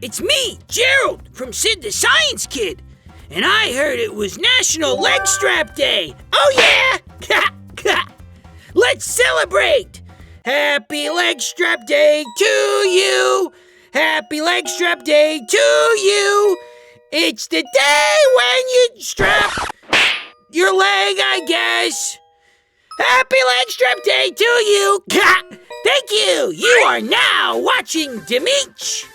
It's me, Gerald, from Sid the Science Kid. And I heard it was National Leg Strap Day. Oh yeah! Let's celebrate! Happy Leg Strap Day to you! Happy Leg Strap Day to you! It's the day when you strap your leg, I guess. Happy Leg Strap Day to you! Thank you! You are now watching Demeech!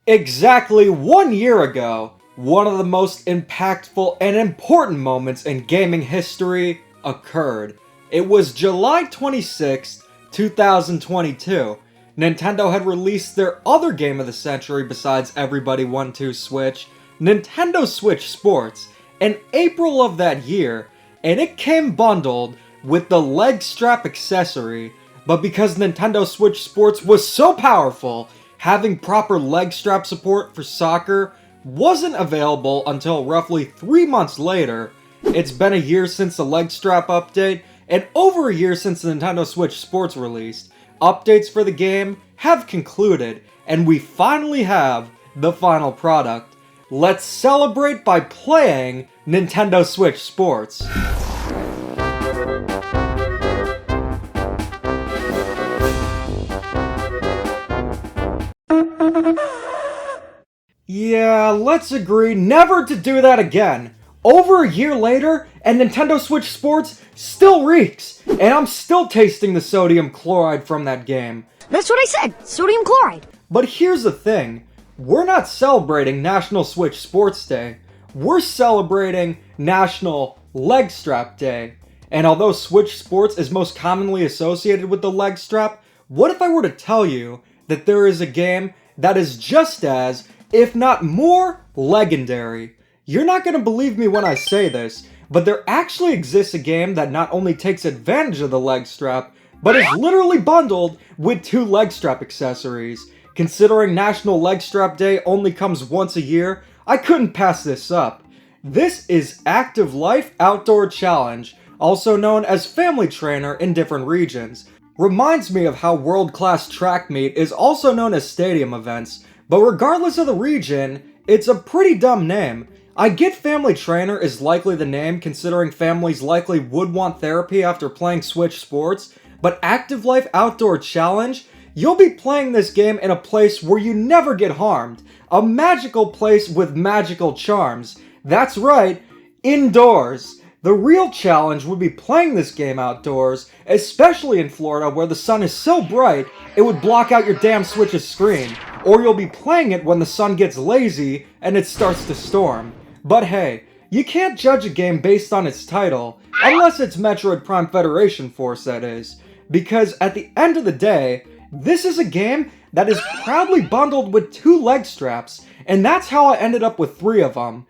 Exactly 1 year ago, one of the most impactful and important moments in gaming history occurred. It was July 26th, 2022. Nintendo had released their other game of the century besides Everybody 1-2 Switch, Nintendo Switch Sports, in April of that year, and it came bundled with the leg strap accessory. But because Nintendo Switch Sports was so powerful, having proper leg strap support for soccer wasn't available until roughly 3 months later. It's been a year since the leg strap update, and over a year since the Nintendo Switch Sports released. Updates for the game have concluded, and we finally have the final product. Let's celebrate by playing Nintendo Switch Sports. Yeah, let's agree never to do that again. Over a year later, and Nintendo Switch Sports still reeks, and I'm still tasting the sodium chloride from that game. That's what I said, sodium chloride. But here's the thing, we're not celebrating National Switch Sports Day, we're celebrating National Leg Strap Day. And although Switch Sports is most commonly associated with the leg strap, what if I were to tell you that there is a game that is just as, if not more, legendary? You're not going to believe me when I say this, but there actually exists a game that not only takes advantage of the leg strap, but is literally bundled with 2 leg strap accessories. Considering National Leg Strap Day only comes once a year, I couldn't pass this up. This is Active Life Outdoor Challenge, also known as Family Trainer in different regions. Reminds me of how world-class track meet is also known as stadium events, but regardless of the region, it's a pretty dumb name. I get Family Trainer is likely the name considering families likely would want therapy after playing Switch Sports, but Active Life Outdoor Challenge? You'll be playing this game in a place where you never get harmed. A magical place with magical charms. That's right, indoors. The real challenge would be playing this game outdoors, especially in Florida where the sun is so bright it would block out your damn Switch's screen. Or you'll be playing it when the sun gets lazy and it starts to storm. But hey, you can't judge a game based on its title, unless it's Metroid Prime Federation Force, that is. Because at the end of the day, this is a game that is proudly bundled with 2 leg straps, and that's how I ended up with 3 of them.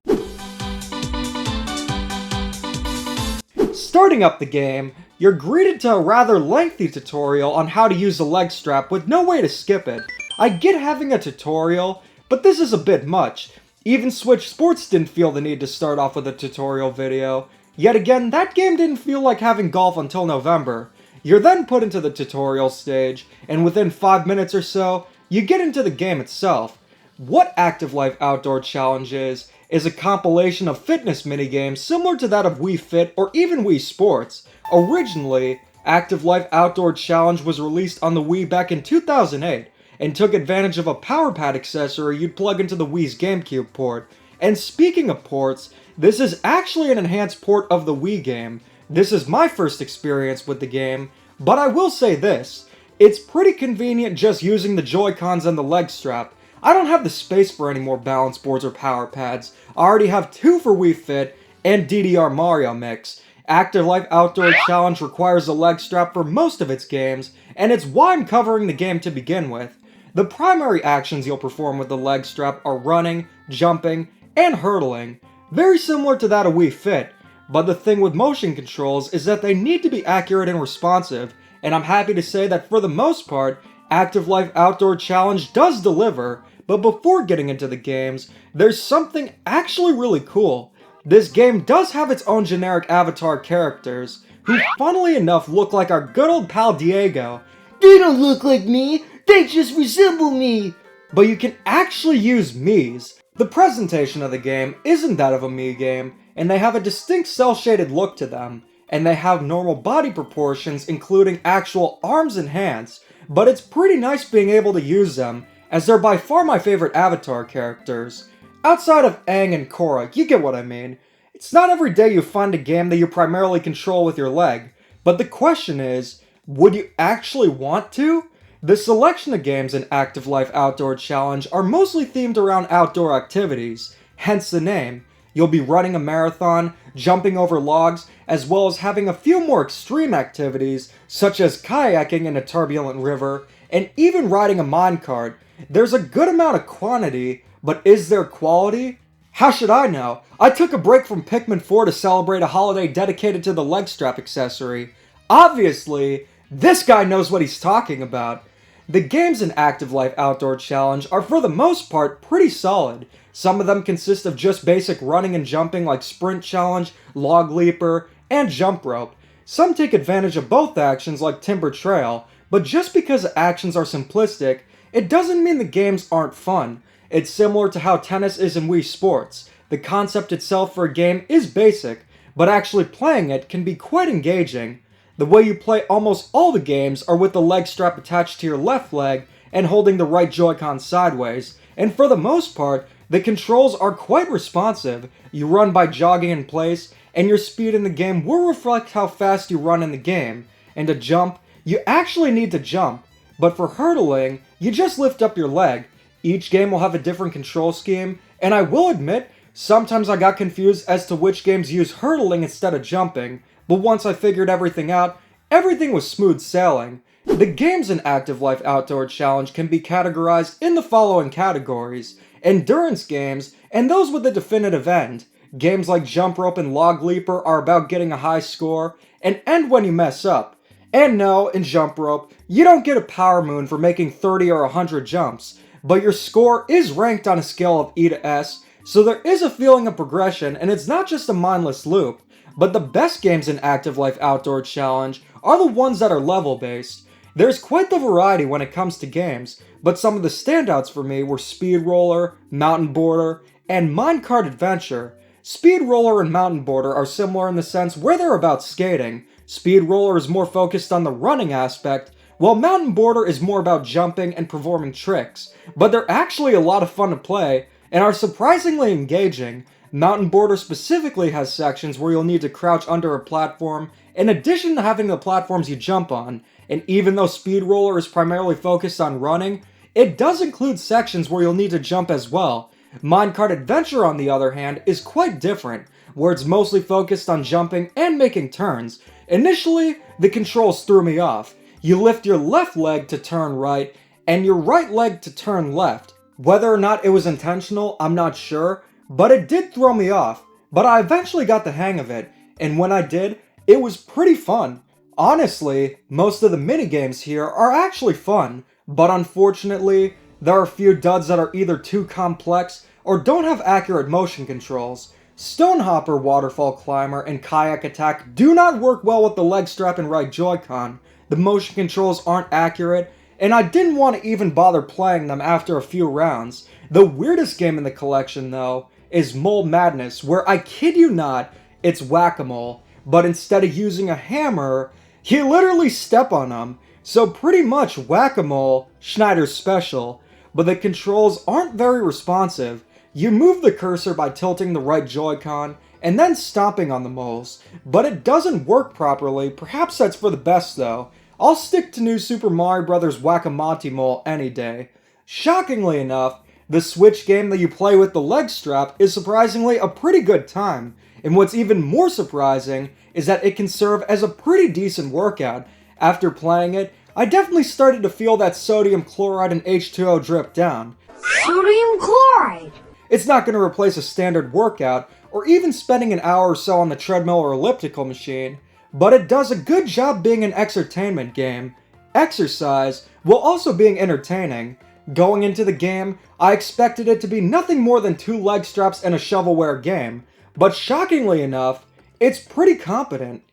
Starting up the game, you're greeted to a rather lengthy tutorial on how to use the leg strap with no way to skip it. I get having a tutorial, but this is a bit much. Even Switch Sports didn't feel the need to start off with a tutorial video. Yet again, that game didn't feel like having golf until November. You're then put into the tutorial stage, and within 5 minutes or so, you get into the game itself. What Active Life Outdoor Challenge is a compilation of fitness minigames similar to that of Wii Fit or even Wii Sports. Originally, Active Life Outdoor Challenge was released on the Wii back in 2008, and took advantage of a power pad accessory you'd plug into the Wii's GameCube port. And speaking of ports, this is actually an enhanced port of the Wii game. This is my first experience with the game, but I will say this, it's pretty convenient just using the Joy-Cons and the leg strap. I don't have the space for any more balance boards or power pads. I already have 2 for Wii Fit and DDR Mario Mix. Active Life Outdoor Challenge requires a leg strap for most of its games, and it's why I'm covering the game to begin with. The primary actions you'll perform with the leg strap are running, jumping, and hurtling, very similar to that of Wii Fit, but the thing with motion controls is that they need to be accurate and responsive, and I'm happy to say that for the most part, Active Life Outdoor Challenge does deliver, but before getting into the games, there's something actually really cool. This game does have its own generic avatar characters, who funnily enough look like our good old pal Diego. They don't look like me, they just resemble me. but you can actually use Miis. The presentation of the game isn't that of a Mii game, and they have a distinct cel-shaded look to them, and they have normal body proportions including actual arms and hands, but it's pretty nice being able to use them, as they're by far my favorite Avatar characters. Outside of Aang and Korra, you get what I mean. It's not every day you find a game that you primarily control with your leg, but the question is, would you actually want to? The selection of games in Active Life Outdoor Challenge are mostly themed around outdoor activities, hence the name. You'll be running a marathon, jumping over logs, as well as having a few more extreme activities, such as kayaking in a turbulent river, and even riding a minecart. There's a good amount of quantity, but is there quality? How should I know? I took a break from Pikmin 4 to celebrate a holiday dedicated to the leg strap accessory. Obviously, this guy knows what he's talking about. The games in Active Life Outdoor Challenge are for the most part pretty solid. Some of them consist of just basic running and jumping like Sprint Challenge, Log Leaper, and Jump Rope. Some take advantage of both actions like Timber Trail, but just because the actions are simplistic, it doesn't mean the games aren't fun. It's similar to how tennis is in Wii Sports. The concept itself for a game is basic, but actually playing it can be quite engaging. The way you play almost all the games are with the leg strap attached to your left leg and holding the right Joy-Con sideways, and for the most part, the controls are quite responsive. You run by jogging in place, and your speed in the game will reflect how fast you run in the game. And to jump, you actually need to jump, but for hurdling, you just lift up your leg. Each game will have a different control scheme, and I will admit, sometimes I got confused as to which games use hurdling instead of jumping, but once I figured everything out, everything was smooth sailing. The games in Active Life Outdoor Challenge can be categorized in the following categories: endurance games, and those with a definitive end. Games like Jump Rope and Log Leaper are about getting a high score, and end when you mess up. And no, in Jump Rope, you don't get a power moon for making 30 or 100 jumps, but your score is ranked on a scale of E to S, so there is a feeling of progression, and it's not just a mindless loop. But the best games in Active Life Outdoor Challenge are the ones that are level-based. There's quite the variety when it comes to games, but some of the standouts for me were Speed Roller, Mountain Border, and Minecart Adventure. Speed Roller and Mountain Border are similar in the sense where they're about skating. Speed Roller is more focused on the running aspect, while Mountain Border is more about jumping and performing tricks. But they're actually a lot of fun to play, and are surprisingly engaging. Mountain Border specifically has sections where you'll need to crouch under a platform, in addition to having the platforms you jump on, and even though Speed Roller is primarily focused on running, it does include sections where you'll need to jump as well. Minecart Adventure, on the other hand, is quite different, where it's mostly focused on jumping and making turns. Initially, the controls threw me off. You lift your left leg to turn right, and your right leg to turn left. Whether or not it was intentional, I'm not sure, but it did throw me off. But I eventually got the hang of it, and when I did, it was pretty fun. Honestly, most of the minigames here are actually fun, but unfortunately, there are a few duds that are either too complex or don't have accurate motion controls. Stonehopper, Waterfall Climber, and Kayak Attack do not work well with the leg strap and right Joy-Con. The motion controls aren't accurate, and I didn't want to even bother playing them after a few rounds. The weirdest game in the collection, though, is Mole Madness, where I kid you not, it's whack-a-mole, but instead of using a hammer, you literally step on them. So pretty much whack-a-mole, Schneider's special, but the controls aren't very responsive. You move the cursor by tilting the right Joy-Con, and then stomping on the moles, but it doesn't work properly. Perhaps that's for the best though. I'll stick to New Super Mario Bros. Whack-a-Monty Mole any day. Shockingly enough, the Switch game that you play with the leg strap is surprisingly a pretty good time, and what's even more surprising is that it can serve as a pretty decent workout. After playing it, I definitely started to feel that sodium chloride and H2O drip down. Sodium chloride! It's not going to replace a standard workout, or even spending an hour or so on the treadmill or elliptical machine, but it does a good job being an exertainment game. Exercise, while also being entertaining. Going into the game, I expected it to be nothing more than 2 leg straps and a shovelware game, but shockingly enough, it's pretty competent.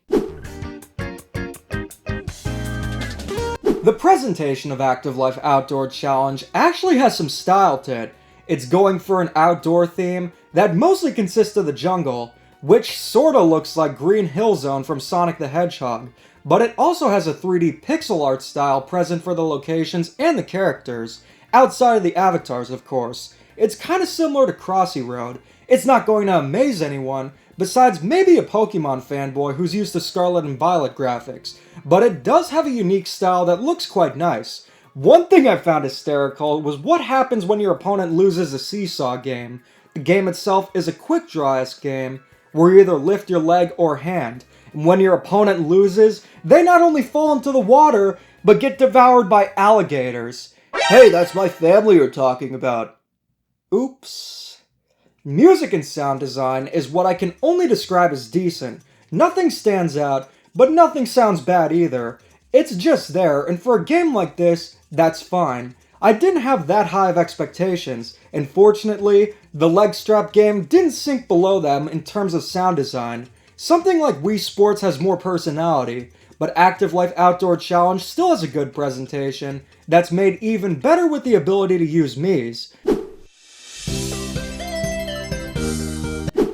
The presentation of Active Life Outdoor Challenge actually has some style to it. It's going for an outdoor theme that mostly consists of the jungle, which sorta looks like Green Hill Zone from Sonic the Hedgehog, but it also has a 3D pixel art style present for the locations and the characters, outside of the avatars of course. It's kinda similar to Crossy Road. It's not going to amaze anyone, besides maybe a Pokemon fanboy who's used to Scarlet and Violet graphics, but it does have a unique style that looks quite nice. One thing I found hysterical was what happens when your opponent loses a seesaw game. The game itself is a quick draw-esque game, where you either lift your leg or hand, and when your opponent loses, they not only fall into the water, but get devoured by alligators. Hey, that's my family you're talking about. Oops. Music and sound design is what I can only describe as decent. Nothing stands out, but nothing sounds bad either. It's just there, and for a game like this, that's fine. I didn't have that high of expectations, and fortunately, the leg strap game didn't sink below them in terms of sound design. Something like Wii Sports has more personality, but Active Life Outdoor Challenge still has a good presentation that's made even better with the ability to use Mii's.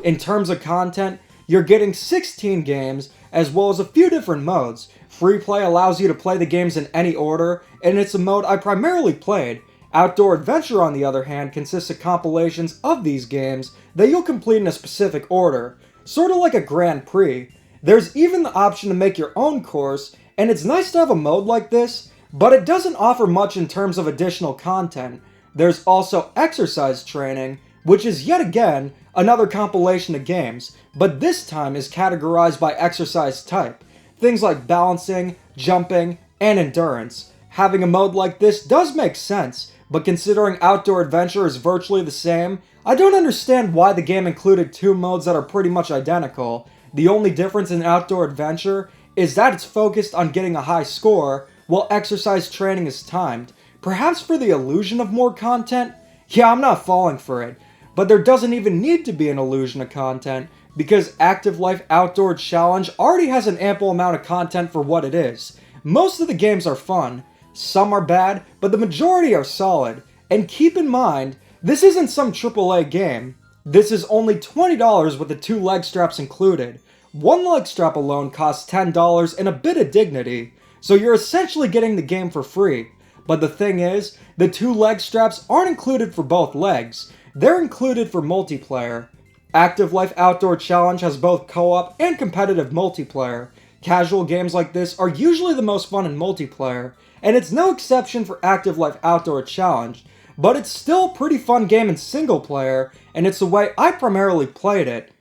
In terms of content, you're getting 16 games, as well as a few different modes. Free play allows you to play the games in any order, and it's a mode I primarily played. Outdoor Adventure, on the other hand, consists of compilations of these games that you'll complete in a specific order, sorta like a Grand Prix. There's even the option to make your own course, and it's nice to have a mode like this, but it doesn't offer much in terms of additional content. There's also Exercise Training, which is yet again another compilation of games, but this time is categorized by exercise type. Things like balancing, jumping, and endurance. Having a mode like this does make sense, but considering Outdoor Adventure is virtually the same, I don't understand why the game included two modes that are pretty much identical. The only difference in Outdoor Adventure is that it's focused on getting a high score, while Exercise Training is timed. Perhaps for the illusion of more content? Yeah, I'm not falling for it. But there doesn't even need to be an illusion of content, because Active Life Outdoor Challenge already has an ample amount of content for what it is. Most of the games are fun, some are bad, but the majority are solid. And keep in mind, this isn't some AAA game. This is only $20 with the 2 leg straps included. One leg strap alone costs $10 and a bit of dignity, so you're essentially getting the game for free. But the thing is, the 2 leg straps aren't included for both legs. They're included for multiplayer. Active Life Outdoor Challenge has both co-op and competitive multiplayer. Casual games like this are usually the most fun in multiplayer, and it's no exception for Active Life Outdoor Challenge, but it's still a pretty fun game in single player, and it's the way I primarily played it.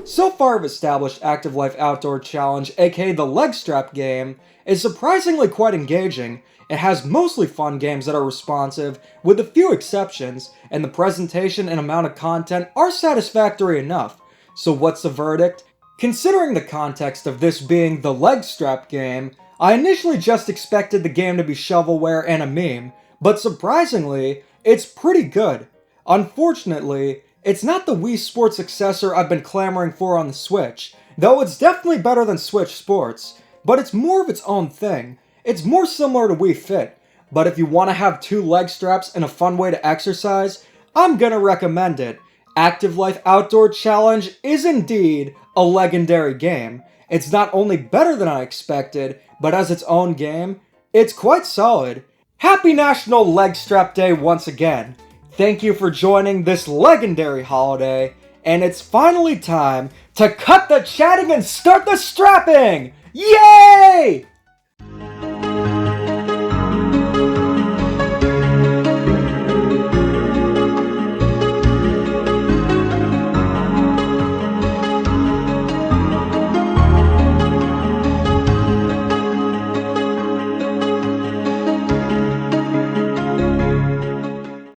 So far I've established Active Life Outdoor Challenge, aka the leg strap game, is surprisingly quite engaging. It has mostly fun games that are responsive, with a few exceptions, and the presentation and amount of content are satisfactory enough. So what's the verdict? Considering the context of this being the leg strap game, I initially just expected the game to be shovelware and a meme, but surprisingly, it's pretty good. Unfortunately, it's not the Wii Sports successor I've been clamoring for on the Switch, though it's definitely better than Switch Sports, but it's more of its own thing. It's more similar to Wii Fit, but if you want to have 2 leg straps and a fun way to exercise, I'm gonna recommend it. Active Life Outdoor Challenge is indeed a legendary game. It's not only better than I expected, but as its own game, it's quite solid. Happy National Leg Strap Day once again. Thank you for joining this legendary holiday, and it's finally time to cut the chatting and start the strapping! Yay!